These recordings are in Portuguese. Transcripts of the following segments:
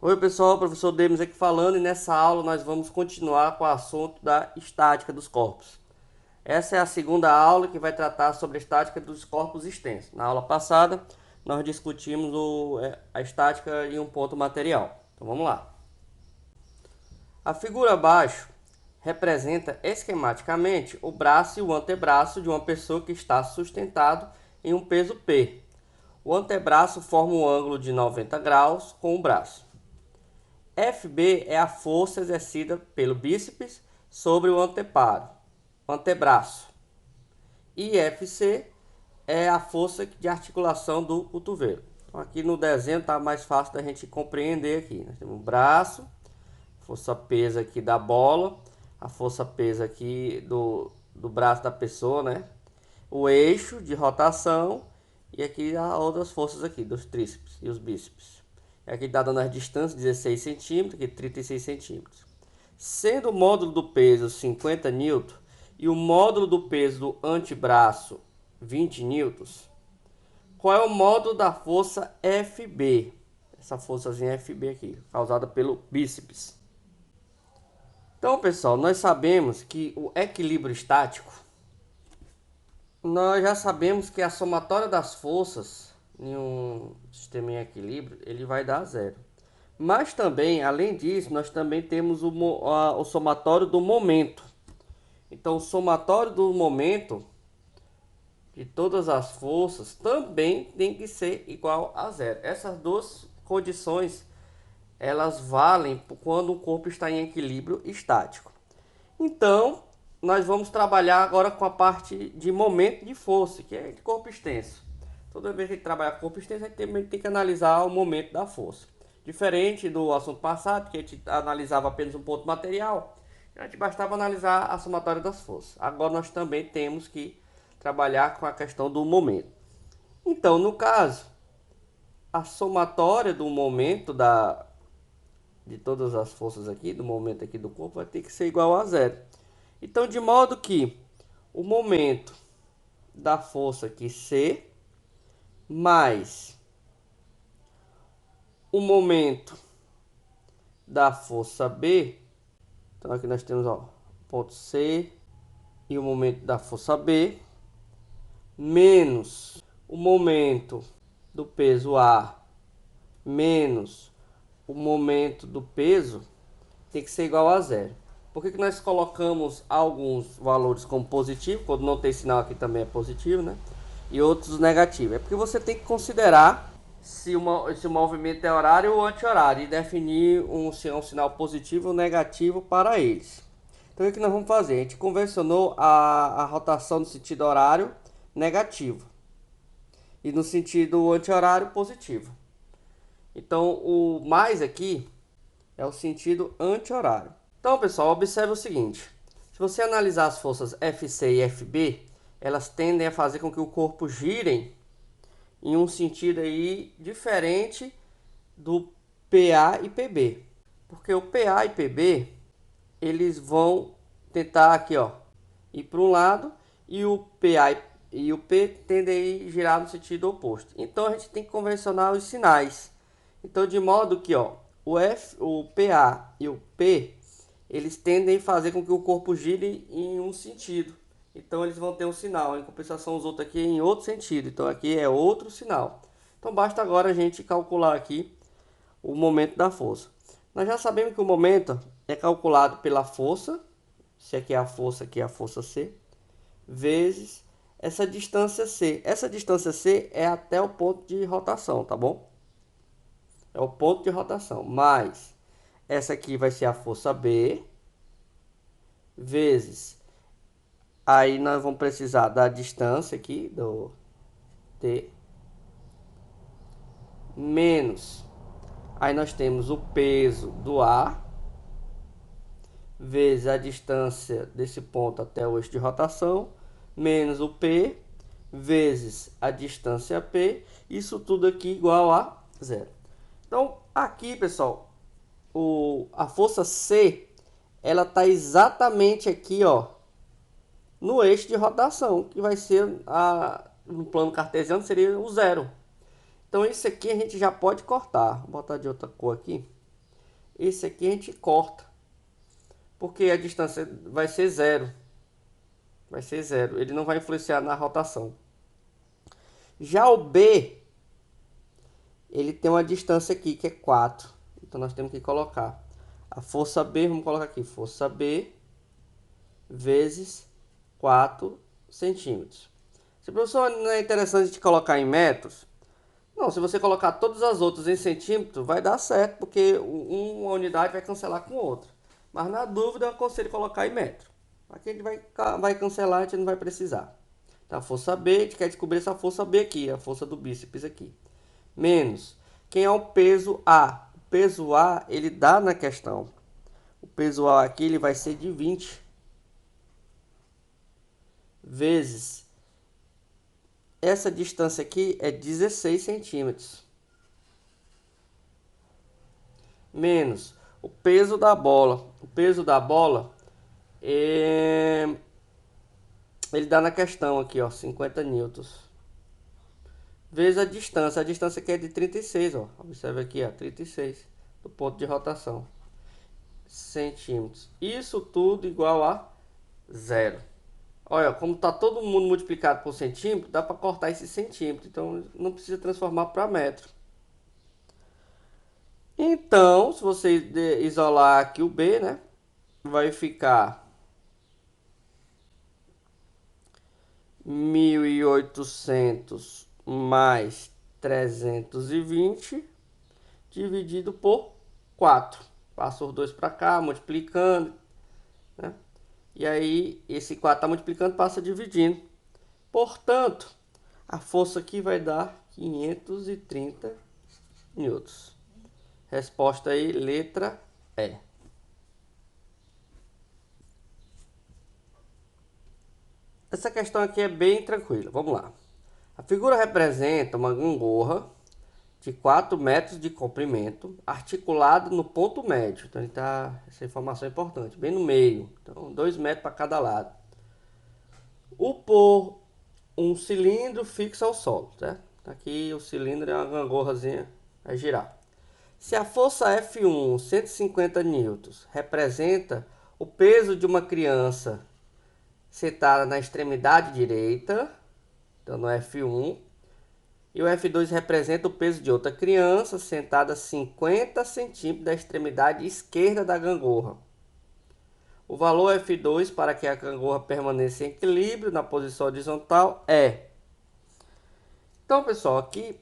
Oi pessoal, professor Demos aqui falando, e nessa aula nós vamos continuar com o assunto da estática dos corpos. Essa é a segunda aula que vai tratar sobre a estática dos corpos extensos. Na aula passada nós discutimos a estática em um ponto material. Então vamos lá. A figura abaixo representa esquematicamente o braço e o antebraço de uma pessoa que está sustentado em um peso P. O antebraço forma um ângulo de 90 graus com o braço. FB é a força exercida pelo bíceps sobre o antebraço. E FC é a força de articulação do cotovelo. Então, aqui no desenho está mais fácil da gente compreender aqui. Nós temos o braço, força pesa aqui da bola, a força pesa aqui do braço da pessoa, né? O eixo de rotação e aqui as outras forças aqui dos tríceps e os bíceps. Aqui está dando as distâncias 16 centímetros, aqui 36 centímetros. Sendo o módulo do peso 50 N e o módulo do peso do antebraço 20 N, qual é o módulo da força FB? Essa forçazinha FB aqui, causada pelo bíceps. Então, pessoal, nós sabemos que o equilíbrio estático, nós já sabemos que a somatória das forças em um sistema em equilíbrio, ele vai dar zero. Mas também, além disso, nós também temos o somatório do momento. Então, o somatório do momento de todas as forças também tem que ser igual a zero. Essas duas condições, elas valem quando o corpo está em equilíbrio estático. Então, nós vamos trabalhar agora com a parte de momento de força, que é de corpo extenso. Toda vez que a gente trabalha com corpo extenso, a gente tem que analisar o momento da força. Diferente do assunto passado, que a gente analisava apenas um ponto material, a gente bastava analisar a somatória das forças. Agora nós também temos que trabalhar com a questão do momento. Então, no caso, a somatória do momento de todas as forças aqui, do momento aqui do corpo, vai ter que ser igual a zero. Então, de modo que o momento da força aqui C mais o momento da força B, então aqui nós temos o ponto C e o momento da força B, menos o momento do peso A menos o momento do peso, tem que ser igual a zero. Por que nós colocamos alguns valores como positivo, quando não tem sinal aqui também é positivo, né? E outros negativo? É porque você tem que considerar se o movimento é horário ou anti-horário e definir se é um sinal positivo ou negativo para eles. Então o que nós vamos fazer? A gente convencionou a rotação no sentido horário negativo e no sentido anti-horário positivo. Então o mais aqui é o sentido anti-horário. Então, pessoal, observe o seguinte. Se você analisar as forças FC e FB, elas tendem a fazer com que o corpo gire em um sentido aí diferente do PA e PB. Porque o PA e PB, eles vão tentar aqui, ó, ir para um lado e o PA e o P tendem a girar no sentido oposto. Então, a gente tem que convencionar os sinais. Então, de modo que, ó, o PA e o P, eles tendem a fazer com que o corpo gire em um sentido. Então, eles vão ter um sinal. Em compensação, os outros aqui em outro sentido. Então, aqui é outro sinal. Então, basta agora a gente calcular aqui o momento da força. Nós já sabemos que o momento é calculado pela força, se aqui é a força C, vezes essa distância C. Essa distância C é até o ponto de rotação, tá bom? É o ponto de rotação, mais essa aqui vai ser a força B, vezes, aí nós vamos precisar da distância aqui, do T, menos, aí nós temos o peso do A, vezes a distância desse ponto até o eixo de rotação, menos o P, vezes a distância P, isso tudo aqui igual a zero. Então, aqui, pessoal, a força C, ela está exatamente aqui, ó, no eixo de rotação, que vai ser, no plano cartesiano, seria o zero. Então, isso aqui a gente já pode cortar. Vou botar de outra cor aqui. esse aqui a gente corta, porque a distância vai ser zero. Vai ser zero, ele não vai influenciar na rotação. Já o B, ele tem uma distância aqui que é 4. Então nós temos que colocar a força B, vamos colocar aqui, força B vezes 4 centímetros. Se, professor, não é interessante de colocar em metros? Não, se você colocar todas as outras em centímetros, vai dar certo, porque uma unidade vai cancelar com outra. Mas na dúvida, eu aconselho colocar em metro. Aqui a gente vai cancelar, a gente não vai precisar. Então, a força B, a gente quer descobrir essa força B aqui, a força do bíceps aqui. Menos, quem é o peso A? O peso A, ele dá na questão. O peso A aqui, ele vai ser de 20 vezes. Essa distância aqui é 16 centímetros. Menos o peso da bola. O peso da bola, ele dá na questão aqui, ó, 50 newtons. Vezes a distância aqui é de 36, ó. Observe aqui, ó, 36 do ponto de rotação. Centímetros. Isso tudo igual a zero. Olha, como está todo mundo multiplicado por centímetro, dá para cortar esse centímetro. Então, não precisa transformar para metro. Então, se você isolar aqui o B, né? Vai ficar 1.800 mais 320 dividido por 4. Passa os dois para cá, multiplicando, né? E aí, esse 4 está multiplicando, passa dividindo. Portanto, a força aqui vai dar 530 newtons. Resposta aí, letra E. Essa questão aqui é bem tranquila. Vamos lá. A figura representa uma gangorra de 4 metros de comprimento, articulado no ponto médio. Então, essa informação é importante, bem no meio. Então, 2 metros para cada lado. Por um cilindro fixo ao solo, certo? Aqui o cilindro é uma gangorrazinha, vai girar. Se a força F1, 150 newtons, representa o peso de uma criança sentada na extremidade direita, então no F1, e o F2 representa o peso de outra criança sentada a 50 centímetros da extremidade esquerda da gangorra. O valor F2 para que a gangorra permaneça em equilíbrio na posição horizontal é... Então, pessoal, aqui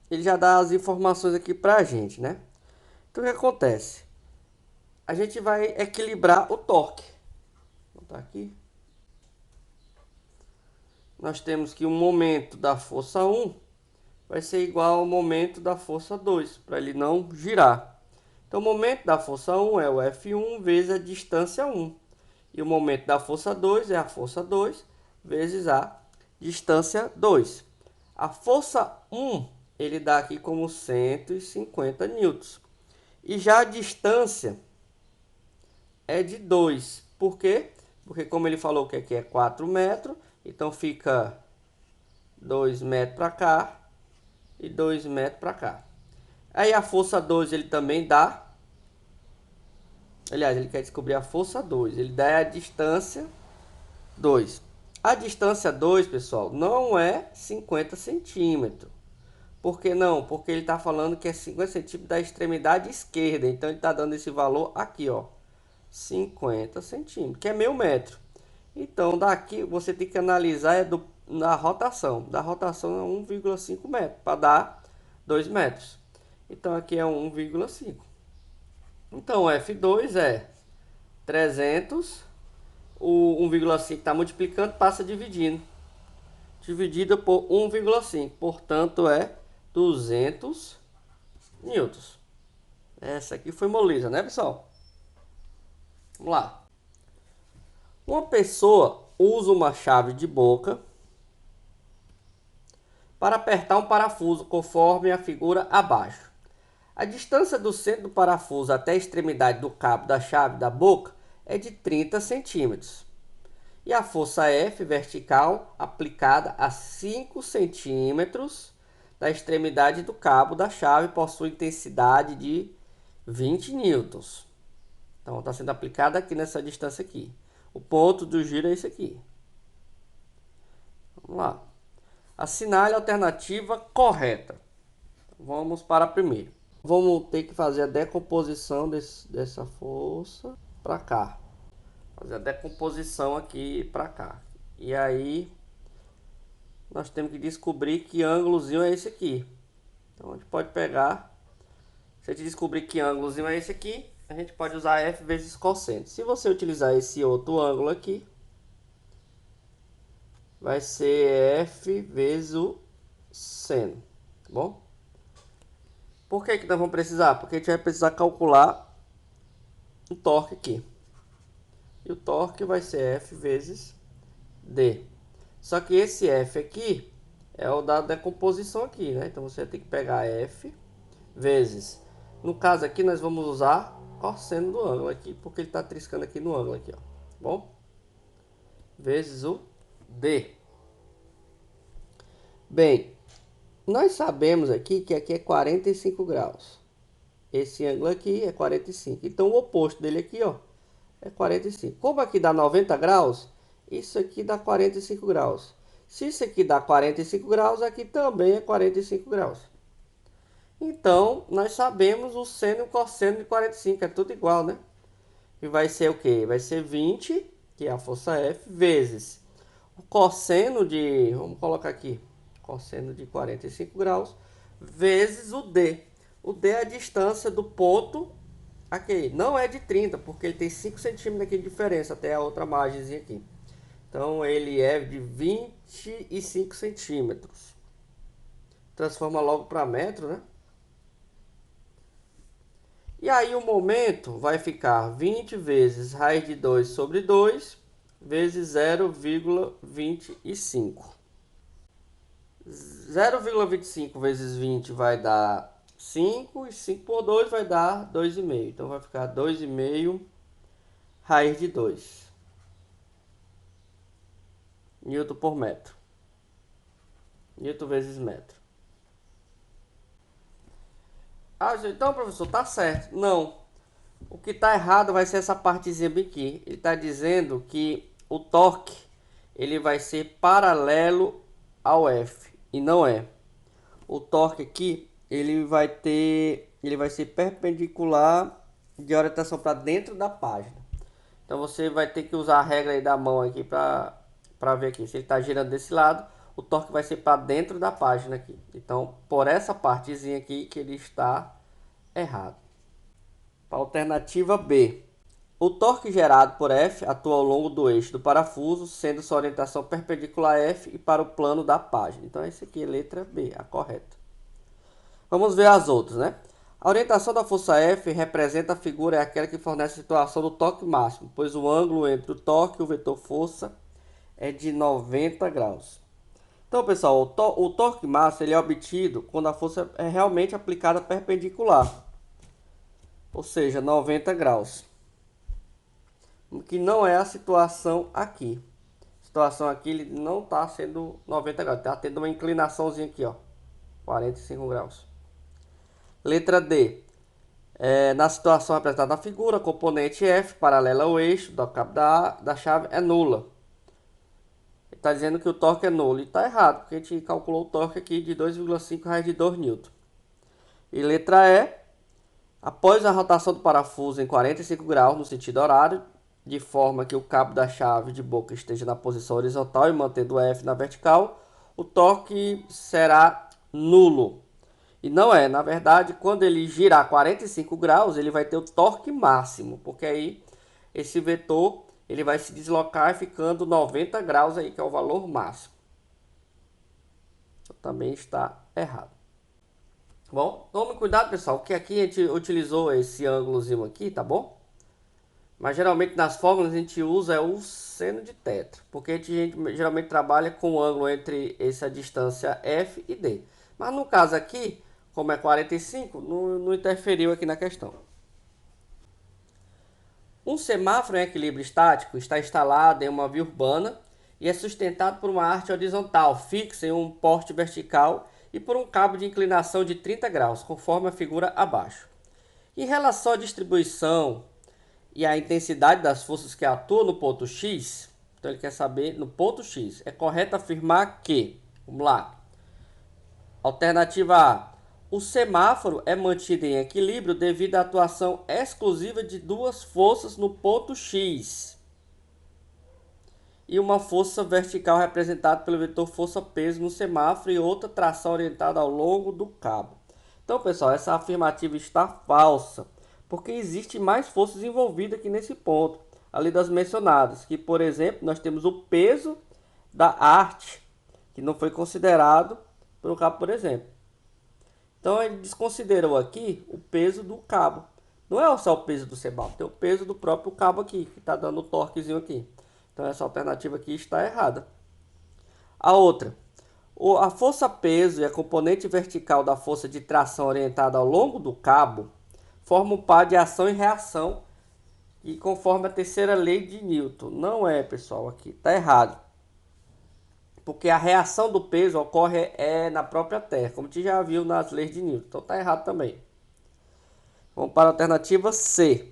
ele já dá as informações aqui para a gente, né? Então, o que acontece? A gente vai equilibrar o torque. Vou botar aqui. Nós temos que o momento da força 1 vai ser igual ao momento da força 2, para ele não girar. Então, o momento da força 1 é o F1 vezes a distância 1. E o momento da força 2 é a força 2 vezes a distância 2. A força 1, ele dá aqui como 150 newtons. E já a distância é de 2. Por quê? Porque como ele falou que aqui é 4 metros, então fica 2 metros para cá e 2 metros para cá. Aí a força 2 ele também dá. Aliás, ele quer descobrir a força 2. Ele dá a distância 2. A distância 2, pessoal, não é 50 centímetros. Por que não? Porque ele está falando que é 50 centímetros da extremidade esquerda. Então ele está dando esse valor aqui, ó. 50 centímetros, que é meio metro. Então daqui você tem que analisar na rotação. Da rotação é 1,5 metro para dar 2 metros. Então aqui é 1,5. Então F2 é 300. O 1,5 está multiplicando, passa dividindo. Dividido por 1,5. Portanto é 200 newtons. Essa aqui foi moleza, né, pessoal? Vamos lá. Uma pessoa usa uma chave de boca para apertar um parafuso, conforme a figura abaixo. A distância do centro do parafuso até a extremidade do cabo da chave da boca é de 30 centímetros. E a força F vertical aplicada a 5 centímetros da extremidade do cabo da chave possui intensidade de 20 newtons. Então, está sendo aplicado aqui nessa distância aqui. O ponto do giro é esse aqui. Vamos lá. Assinale a alternativa correta. Vamos para a primeira. Vamos ter que fazer a decomposição dessa força para cá. Fazer a decomposição aqui para cá. E aí, nós temos que descobrir que ângulozinho é esse aqui. Então, a gente pode pegar... Se a gente descobrir que ângulozinho é esse aqui, a gente pode usar F vezes cosseno. Se você utilizar esse outro ângulo aqui, vai ser F vezes o seno, tá bom? Por que nós vamos precisar? Porque a gente vai precisar calcular o torque aqui. E o torque vai ser F vezes D. Só que esse F aqui é o da decomposição aqui, né? Então você vai ter que pegar F vezes... No caso aqui, nós vamos usar cosseno do ângulo aqui, porque ele está triscando aqui no ângulo aqui, ó. Bom? Vezes o D. Bem, nós sabemos aqui que aqui é 45 graus. Esse ângulo aqui é 45. Então, o oposto dele aqui, ó, é 45. Como aqui dá 90 graus, isso aqui dá 45 graus. Se isso aqui dá 45 graus, aqui também é 45 graus. Então, nós sabemos o seno e o cosseno de 45, é tudo igual, né? E vai ser o quê? Vai ser 20, que é a força F, vezes o cosseno de... Vamos colocar aqui, cosseno de 45 graus, vezes o D. O D é a distância do ponto aqui. Não é de 30, porque ele tem 5 centímetros aqui de diferença, até a outra margemzinha aqui. Então, ele é de 25 centímetros. Transforma logo para metro, né? E aí o momento vai ficar 20 vezes raiz de 2 sobre 2 vezes 0,25. 0,25 vezes 20 vai dar 5, e 5 por 2 vai dar 2,5. Então vai ficar 2,5 raiz de 2 Newton por metro. Newton vezes metro. Ah, então, professor, tá certo. Não. O que está errado vai ser essa partezinha bem aqui. Ele está dizendo que o torque ele vai ser paralelo ao F. E não é. O torque aqui ele vai ser perpendicular de orientação para dentro da página. Então você vai ter que usar a regra aí da mão aqui para ver aqui. Se ele está girando desse lado, o torque vai ser para dentro da página aqui. Então, por essa partezinha aqui que ele está errado. Para a alternativa B. O torque gerado por F atua ao longo do eixo do parafuso, sendo sua orientação perpendicular a F e para o plano da página. Então, essa aqui é a letra B, a correta. Vamos ver as outras, né? A orientação da força F representa a figura é aquela que fornece a situação do torque máximo, pois o ângulo entre o torque e o vetor força é de 90 graus. Então, pessoal, o torque máximo ele é obtido quando a força é realmente aplicada perpendicular, ou seja, 90 graus. Que não é a situação aqui. A situação aqui ele não está sendo 90 graus, está tendo uma inclinaçãozinha aqui, ó, 45 graus. Letra D. Na situação apresentada na figura, a componente F, paralela ao eixo do cabo da chave, é nula. Ele está dizendo que o torque é nulo. E está errado, porque a gente calculou o torque aqui de 2,5 raiz de 2 N. E letra E. Após a rotação do parafuso em 45 graus no sentido horário, de forma que o cabo da chave de boca esteja na posição horizontal e mantendo o F na vertical, o torque será nulo. E não é, na verdade, quando ele girar 45 graus, ele vai ter o torque máximo, porque aí esse vetor ele vai se deslocar ficando 90 graus aí, que é o valor máximo. Então, também está errado. Bom, tome cuidado, pessoal, que aqui a gente utilizou esse ângulozinho aqui, tá bom? Mas geralmente nas fórmulas a gente usa o seno de θ, porque a gente geralmente trabalha com o ângulo entre essa distância F e D. Mas no caso aqui, como é 45, não interferiu aqui na questão. Um semáforo em equilíbrio estático está instalado em uma via urbana e é sustentado por uma haste horizontal fixa em um poste vertical e por um cabo de inclinação de 30 graus, conforme a figura abaixo. Em relação à distribuição e à intensidade das forças que atuam no ponto X, então ele quer saber no ponto X. É correto afirmar que, vamos lá, alternativa A, o semáforo é mantido em equilíbrio devido à atuação exclusiva de duas forças no ponto X e uma força vertical representada pelo vetor força-peso no semáforo e outra tração orientada ao longo do cabo. Então, pessoal, essa afirmativa está falsa, porque existe mais forças envolvidas aqui nesse ponto, além das mencionadas, que, por exemplo, nós temos o peso da arte, que não foi considerado pelo cabo, por exemplo. Então, ele desconsiderou aqui o peso do cabo. Não é só o peso do semáforo, tem o peso do próprio cabo aqui, que está dando o torquezinho aqui. Então, essa alternativa aqui está errada. A outra, a força-peso e a componente vertical da força de tração orientada ao longo do cabo formam um par de ação e reação e conforme a terceira lei de Newton. Não é, pessoal, aqui está errado. Porque a reação do peso ocorre na própria Terra, como a gente já viu nas leis de Newton. Então está errado também. Vamos para a alternativa C.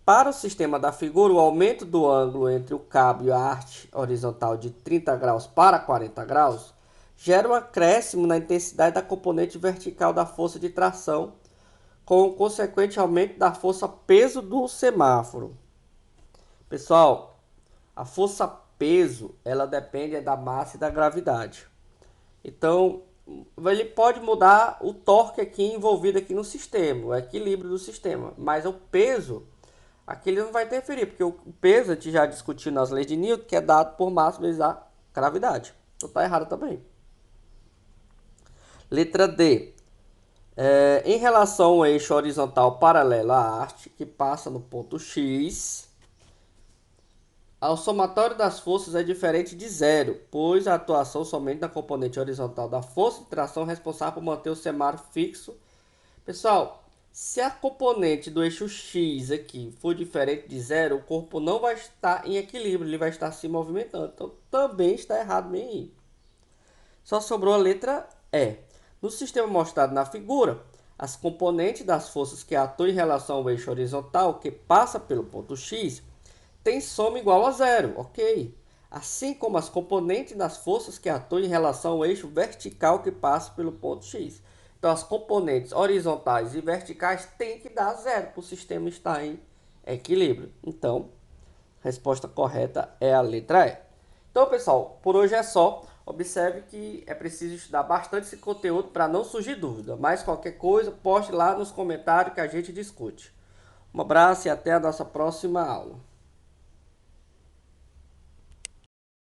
Para o sistema da figura, o aumento do ângulo entre o cabo e a haste horizontal de 30 graus para 40 graus gera um acréscimo na intensidade da componente vertical da força de tração, com o consequente aumento da força peso do semáforo. Pessoal, a força peso ela depende da massa e da gravidade. Então, ele pode mudar o torque aqui envolvido aqui no sistema, o equilíbrio do sistema, mas o peso aqui ele não vai interferir, porque o peso a gente já discutiu nas leis de Newton, que é dado por massa vezes a gravidade. Então tá errado também. Letra D. Em relação ao eixo horizontal paralelo à haste, que passa no ponto X, o somatório das forças é diferente de zero, pois a atuação somente na componente horizontal da força de tração é responsável por manter o semáforo fixo. Pessoal, se a componente do eixo X aqui for diferente de zero, o corpo não vai estar em equilíbrio, ele vai estar se movimentando. Então também está errado bem aí. Só sobrou a letra E. No sistema mostrado na figura, as componentes das forças que atuam em relação ao eixo horizontal, que passa pelo ponto X, têm soma igual a zero, ok? Assim como as componentes das forças que atuam em relação ao eixo vertical que passa pelo ponto X. Então, as componentes horizontais e verticais têm que dar zero para o sistema estar em equilíbrio. Então, a resposta correta é a letra E. Então, pessoal, por hoje é só. Observe que é preciso estudar bastante esse conteúdo para não surgir dúvida. Mas qualquer coisa, poste lá nos comentários que a gente discute. Um abraço e até a nossa próxima aula.